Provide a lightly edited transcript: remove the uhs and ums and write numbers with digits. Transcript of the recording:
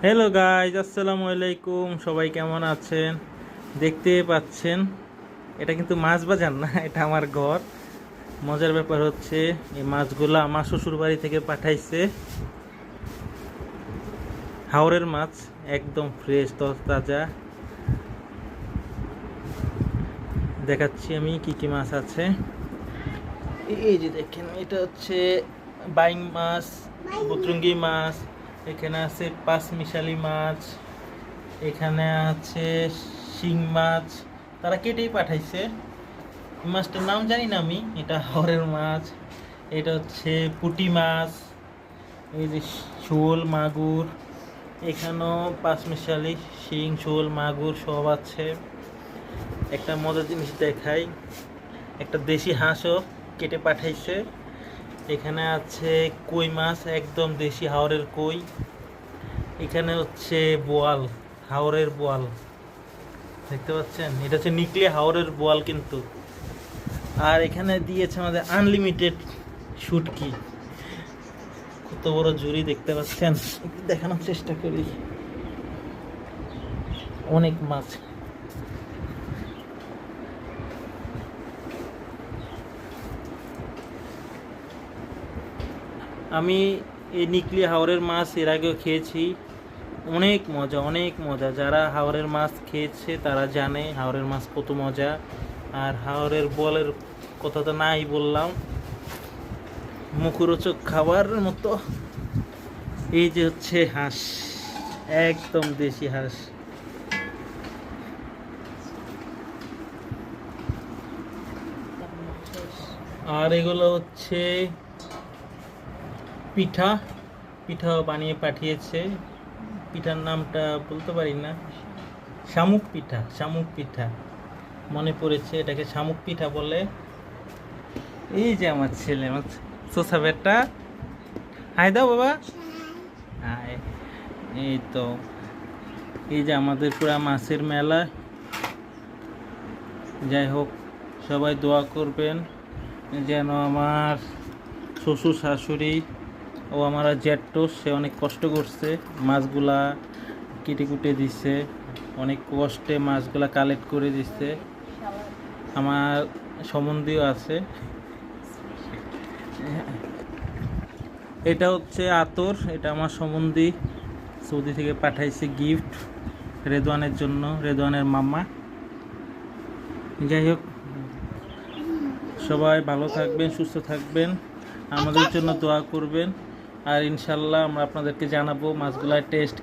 Hello guys, আসসালামু আলাইকুম। সবাই কেমন আছেন? দেখতে পাচ্ছেন এটা কিন্তু মাছ বাজার না, এটা আমার ঘর। মজার ব্যাপার হচ্ছে এই মাছগুলো আমার শ্বশুর বাড়ি থেকে পাঠাইছে। হাওরের মাছ, একদম ফ্রেশ তাজা। দেখাচ্ছি আমি কি কি মাছ আছে। এই যে দেখেন, এটা হচ্ছে বাইং মাছ, বুতরুঙ্গি মাছ, এখানে আছে পাঁচ মিশালি মাছ, এখানে আছে শিং মাছ। তারা কেটেই পাঠাইছে। মাছটার নাম জানি না আমি, এটা হাওরের মাছ। এটা হচ্ছে পুঁটি মাছ, এই যে শোল মাগুর, এখানেও পাঁচ মিশালি শিং শোল মাগুর সব আছে। একটা মজার জিনিস দেখাই, একটা দেশি হাঁসও কেটে পাঠাইছে। এখানে আছে কই মাছ, একদম দেশি হাওরের কই। এখানে হচ্ছে বোয়াল, হাওরের বোয়াল, দেখতে পাচ্ছেন? এটা হচ্ছে নিকলে হাওরের বোয়াল কিন্তু। আর এখানে দিয়েছে আমাদের আনলিমিটেড শুটকি, কত বড় ঝুড়ি দেখতে পাচ্ছেন, দেখানোর চেষ্টা করি। অনেক মাছ। আমি এই নিকলি হাওরের মাছ এর আগেও খেয়েছি, অনেক মজা, অনেক মজা। যারা হাওরের মাছ খেয়েছে তারা জানে হাওরের মাছ কত মজা। আর হাওরের বোয়ালের কথা তো নাই বললাম, মুখরোচক খাবার মতো। এই যে হচ্ছে হাঁস, একদম দেশি হাঁস। আর এগুলো হচ্ছে পিঠা, পিঠাও বানিয়ে পাঠিয়েছে। পিঠার নামটা বলতে পারি না, শামুক পিঠা, শামুক পিঠা মনে পড়েছে, এটাকে শামুক পিঠা বলে। এই যে আমার ছেলে, আমার সোসা বেটা, হাই দাও বাবা, হাই। এই তো, এই যে আমাদের পুরা মাছের মেলা। যাই হোক, সবাই দোয়া করবেন যেন আমার শ্বশুর শাশুড়ি ও আমার জ্যাঠটো, সে অনেক কষ্ট করছে, মাছগুলা কেটে কুটে দিচ্ছে, অনেক কষ্টে মাছগুলা কালেক্ট করে দিচ্ছে। আমার সম্বন্ধীয় আছে। এটা হচ্ছে আতর, এটা আমার সম্বন্ধী সৌদি থেকে পাঠাইছে গিফট রেদওয়ানের জন্য, রেদওয়ানের মামা। যাই হোক, সবাই ভালো থাকবেন, সুস্থ থাকবেন, আমাদের জন্য দোয়া করবেন। আর ইনশাল্লাহ আমরা আপনাদেরকে জানাবো মাছগুলার টেস্ট